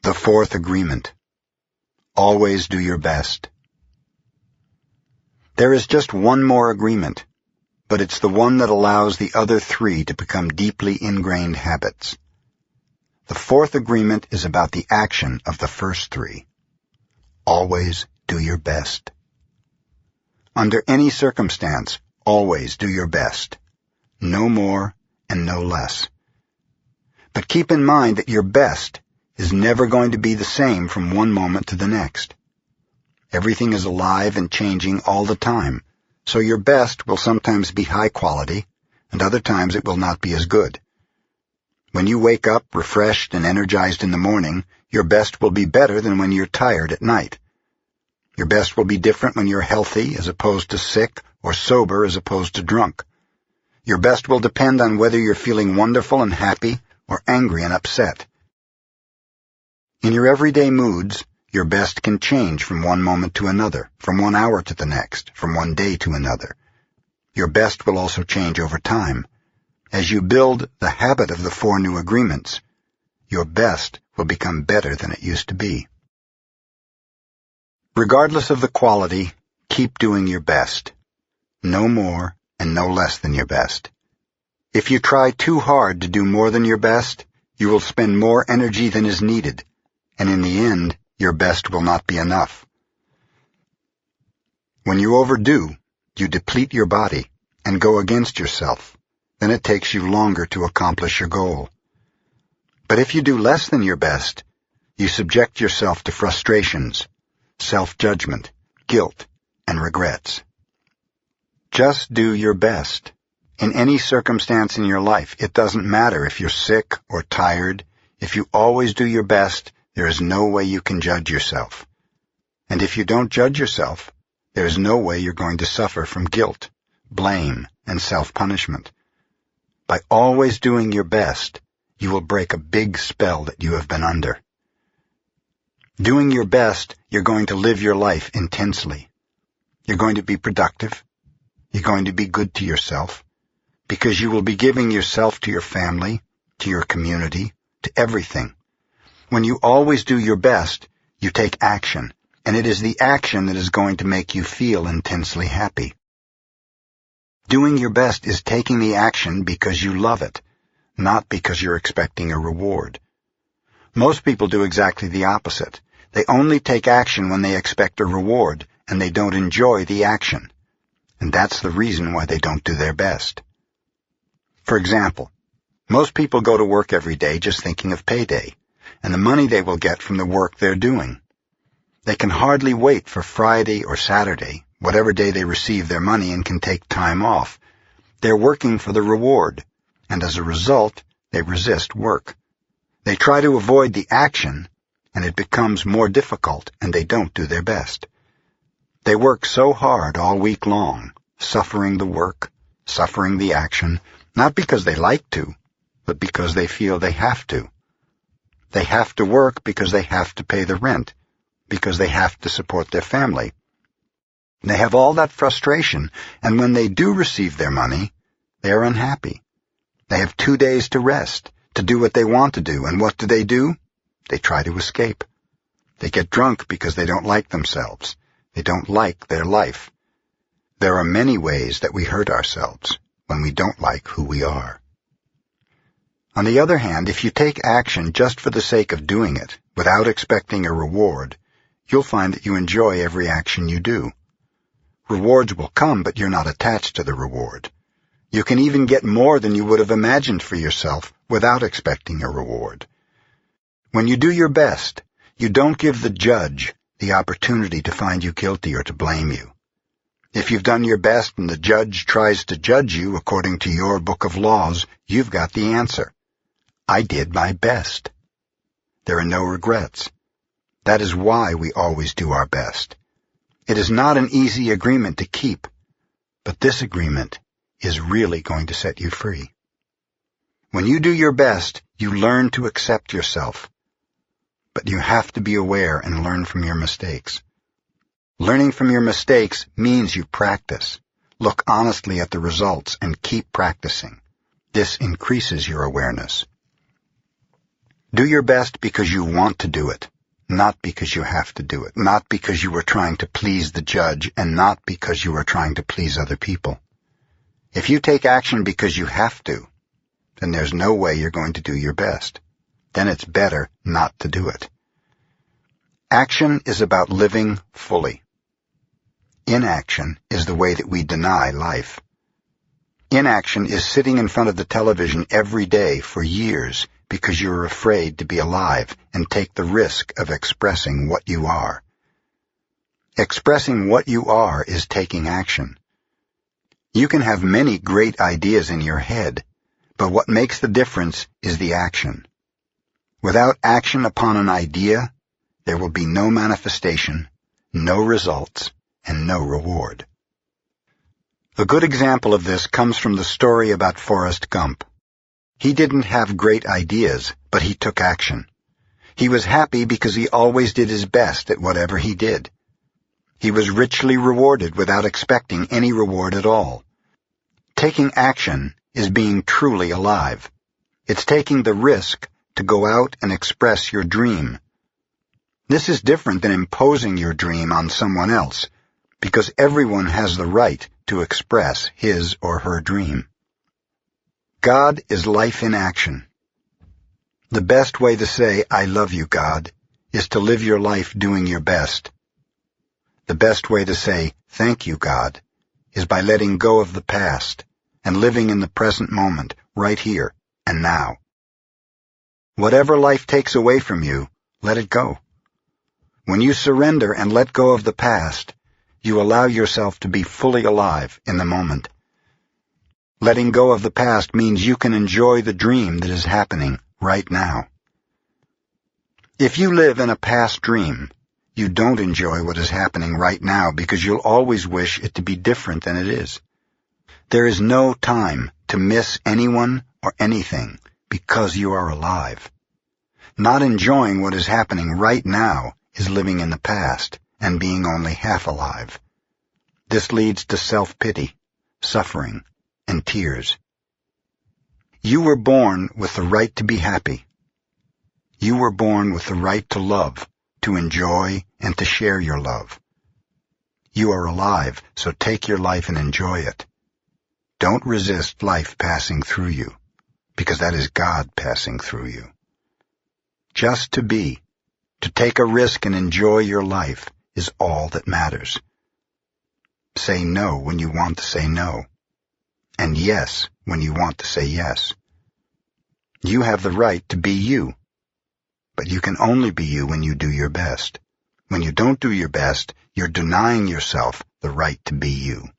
The fourth agreement. Always do your best. There is just one more agreement, but it's the one that allows the other three to become deeply ingrained habits. The fourth agreement is about the action of the first three. Always do your best. Under any circumstance, always do your best. No more and no less. But keep in mind that your best is never going to be the same from one moment to the next. Everything is alive and changing all the time, so your best will sometimes be high quality, and other times it will not be as good. When you wake up refreshed and energized in the morning, your best will be better than when you're tired at night. Your best will be different when you're healthy as opposed to sick, or sober as opposed to drunk. Your best will depend on whether you're feeling wonderful and happy or angry and upset. In your everyday moods, your best can change from one moment to another, from 1 hour to the next, from one day to another. Your best will also change over time. As you build the habit of the 4 new agreements, your best will become better than it used to be. Regardless of the quality, keep doing your best. No more and no less than your best. If you try too hard to do more than your best, you will spend more energy than is needed, and in the end, your best will not be enough. When you overdo, you deplete your body and go against yourself. Then it takes you longer to accomplish your goal. But if you do less than your best, you subject yourself to frustrations, self-judgment, guilt, and regrets. Just do your best. In any circumstance in your life, it doesn't matter if you're sick or tired. If you always do your best, there is no way you can judge yourself. And if you don't judge yourself, there is no way you're going to suffer from guilt, blame, and self-punishment. By always doing your best, you will break a big spell that you have been under. Doing your best, you're going to live your life intensely. You're going to be productive. You're going to be good to yourself, because you will be giving yourself to your family, to your community, to everything. When you always do your best, you take action, and it is the action that is going to make you feel intensely happy. Doing your best is taking the action because you love it, not because you're expecting a reward. Most people do exactly the opposite. They only take action when they expect a reward, and they don't enjoy the action. And that's the reason why they don't do their best. For example, most people go to work every day just thinking of payday, and the money they will get from the work they're doing. They can hardly wait for Friday or Saturday, whatever day they receive their money, and can take time off. They're working for the reward, and as a result, they resist work. They try to avoid the action, and it becomes more difficult, and they don't do their best. They work so hard all week long, suffering the work, suffering the action, not because they like to, but because they feel they have to. They have to work because they have to pay the rent, because they have to support their family. They have all that frustration, and when they do receive their money, they are unhappy. They have 2 days to rest, to do what they want to do, and what do? They try to escape. They get drunk because they don't like themselves. They don't like their life. There are many ways that we hurt ourselves when we don't like who we are. On the other hand, if you take action just for the sake of doing it, without expecting a reward, you'll find that you enjoy every action you do. Rewards will come, but you're not attached to the reward. You can even get more than you would have imagined for yourself without expecting a reward. When you do your best, you don't give the judge the opportunity to find you guilty or to blame you. If you've done your best and the judge tries to judge you according to your book of laws, you've got the answer. I did my best. There are no regrets. That is why we always do our best. It is not an easy agreement to keep, but this agreement is really going to set you free. When you do your best, you learn to accept yourself. But you have to be aware and learn from your mistakes. Learning from your mistakes means you practice. Look honestly at the results and keep practicing. This increases your awareness. Do your best because you want to do it, not because you have to do it, not because you are trying to please the judge, and not because you are trying to please other people. If you take action because you have to, then there's no way you're going to do your best. Then it's better not to do it. Action is about living fully. Inaction is the way that we deny life. Inaction is sitting in front of the television every day for years because you're afraid to be alive and take the risk of expressing what you are. Expressing what you are is taking action. You can have many great ideas in your head, but what makes the difference is the action. Without action upon an idea, there will be no manifestation, no results, and no reward. A good example of this comes from the story about Forrest Gump. He didn't have great ideas, but he took action. He was happy because he always did his best at whatever he did. He was richly rewarded without expecting any reward at all. Taking action is being truly alive. It's taking the risk to go out and express your dream. This is different than imposing your dream on someone else, because everyone has the right to express his or her dream. God is life in action. The best way to say, "I love you, God," is to live your life doing your best. The best way to say, "Thank you, God," is by letting go of the past and living in the present moment, right here and now. Whatever life takes away from you, let it go. When you surrender and let go of the past, you allow yourself to be fully alive in the moment. Letting go of the past means you can enjoy the dream that is happening right now. If you live in a past dream, you don't enjoy what is happening right now because you'll always wish it to be different than it is. There is no time to miss anyone or anything because you are alive. Not enjoying what is happening right now is living in the past and being only half alive. This leads to self-pity, suffering, and tears. You were born with the right to be happy. You were born with the right to love, to enjoy, and to share your love. You are alive, so take your life and enjoy it. Don't resist life passing through you, because that is God passing through you. Just to be, to take a risk and enjoy your life, is all that matters. Say no when you want to say no, and yes when you want to say yes. You have the right to be you, but you can only be you when you do your best. When you don't do your best, you're denying yourself the right to be you.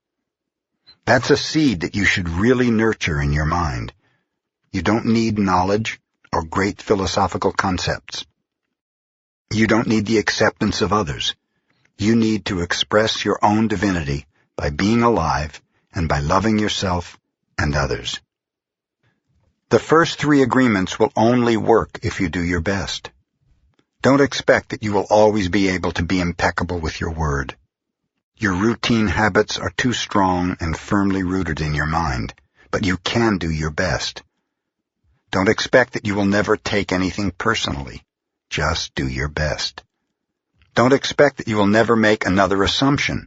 That's a seed that you should really nurture in your mind. You don't need knowledge or great philosophical concepts. You don't need the acceptance of others. You need to express your own divinity by being alive and by loving yourself and others. The first 3 agreements will only work if you do your best. Don't expect that you will always be able to be impeccable with your word. Your routine habits are too strong and firmly rooted in your mind, but you can do your best. Don't expect that you will never take anything personally. Just do your best. Don't expect that you will never make another assumption,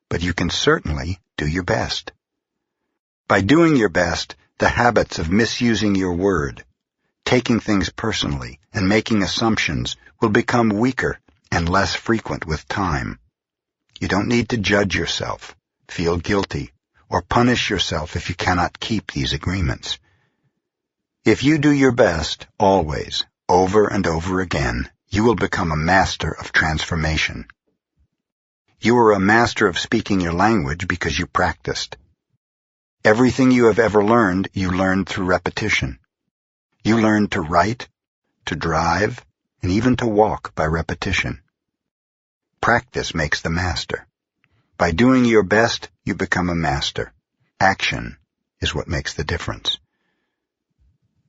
but you can certainly do your best. By doing your best, the habits of misusing your word, taking things personally, and making assumptions will become weaker and less frequent with time. You don't need to judge yourself, feel guilty, or punish yourself if you cannot keep these agreements. If you do your best, always, over and over again, you will become a master of transformation. You are a master of speaking your language because you practiced. Everything you have ever learned, you learned through repetition. You learned to write, to drive, and even to walk by repetition. Practice makes the master. By doing your best, you become a master. Action is what makes the difference.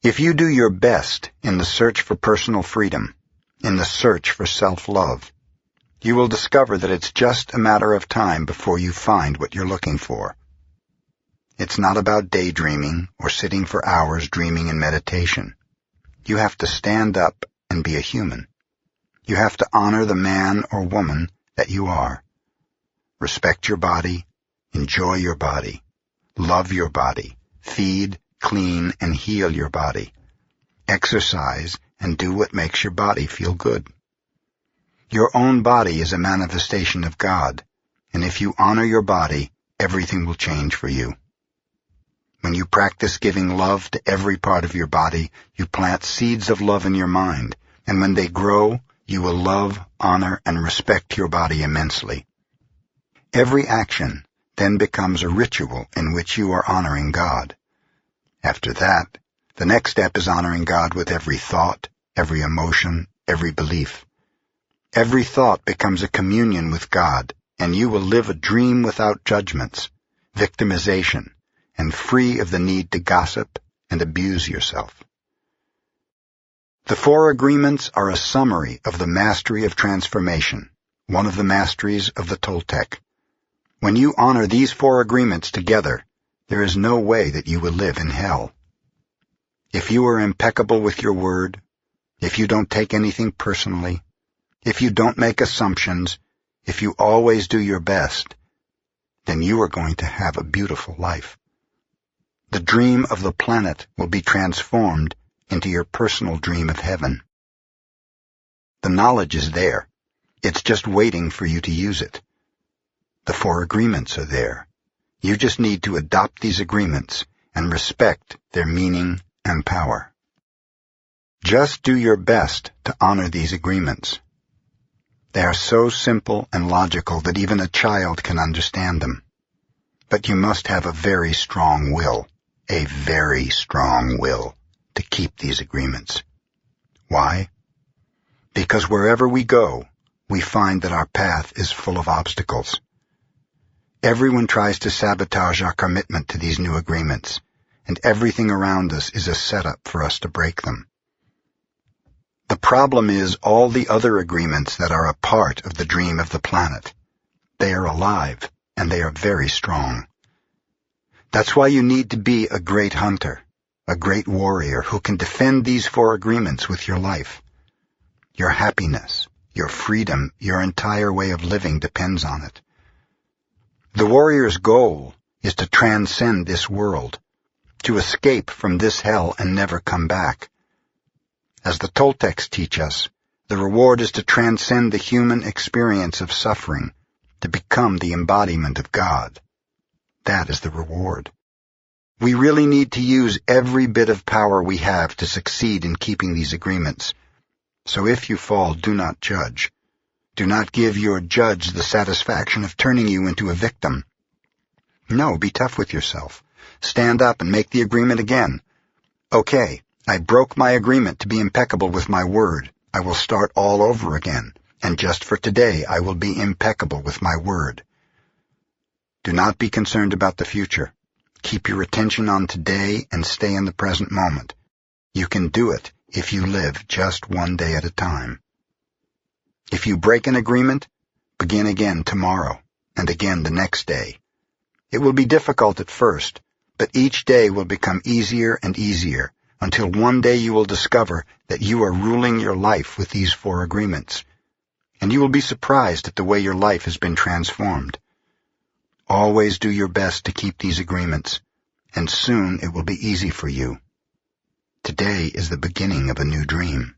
If you do your best in the search for personal freedom, in the search for self-love, you will discover that it's just a matter of time before you find what you're looking for. It's not about daydreaming or sitting for hours dreaming in meditation. You have to stand up and be a human. You have to honor the man or woman that you are. Respect your body, enjoy your body, love your body, feed, clean, and heal your body. Exercise and do what makes your body feel good. Your own body is a manifestation of God, and if you honor your body, everything will change for you. When you practice giving love to every part of your body, you plant seeds of love in your mind, and when they grow, you will love, honor, and respect your body immensely. Every action then becomes a ritual in which you are honoring God. After that, the next step is honoring God with every thought, every emotion, every belief. Every thought becomes a communion with God, and you will live a dream without judgments, victimization, and free of the need to gossip and abuse yourself. The 4 agreements are a summary of the mastery of transformation, one of the masteries of the Toltec. When you honor these 4 agreements together, there is no way that you will live in hell. If you are impeccable with your word, if you don't take anything personally, if you don't make assumptions, if you always do your best, then you are going to have a beautiful life. The dream of the planet will be transformed into your personal dream of heaven. The knowledge is there. It's just waiting for you to use it. The 4 agreements are there. You just need to adopt these agreements and respect their meaning and power. Just do your best to honor these agreements. They are so simple and logical that even a child can understand them. But you must have a very strong will, to keep these agreements. Why? Because wherever we go, we find that our path is full of obstacles. Everyone tries to sabotage our commitment to these new agreements, and everything around us is a setup for us to break them. The problem is all the other agreements that are a part of the dream of the planet. They are alive, and they are very strong. That's why you need to be a great hunter, a great warrior who can defend these 4 agreements with your life. Your happiness, your freedom, your entire way of living depends on it. The warrior's goal is to transcend this world, to escape from this hell and never come back. As the Toltecs teach us, the reward is to transcend the human experience of suffering, to become the embodiment of God. That is the reward. We really need to use every bit of power we have to succeed in keeping these agreements. So if you fall, do not judge. Do not give your judge the satisfaction of turning you into a victim. No, be tough with yourself. Stand up and make the agreement again. Okay, I broke my agreement to be impeccable with my word. I will start all over again, and just for today I will be impeccable with my word. Do not be concerned about the future. Keep your attention on today and stay in the present moment. You can do it if you live just one day at a time. If you break an agreement, begin again tomorrow, and again the next day. It will be difficult at first, but each day will become easier and easier, until one day you will discover that you are ruling your life with these 4 agreements, and you will be surprised at the way your life has been transformed. Always do your best to keep these agreements, and soon it will be easy for you. Today is the beginning of a new dream.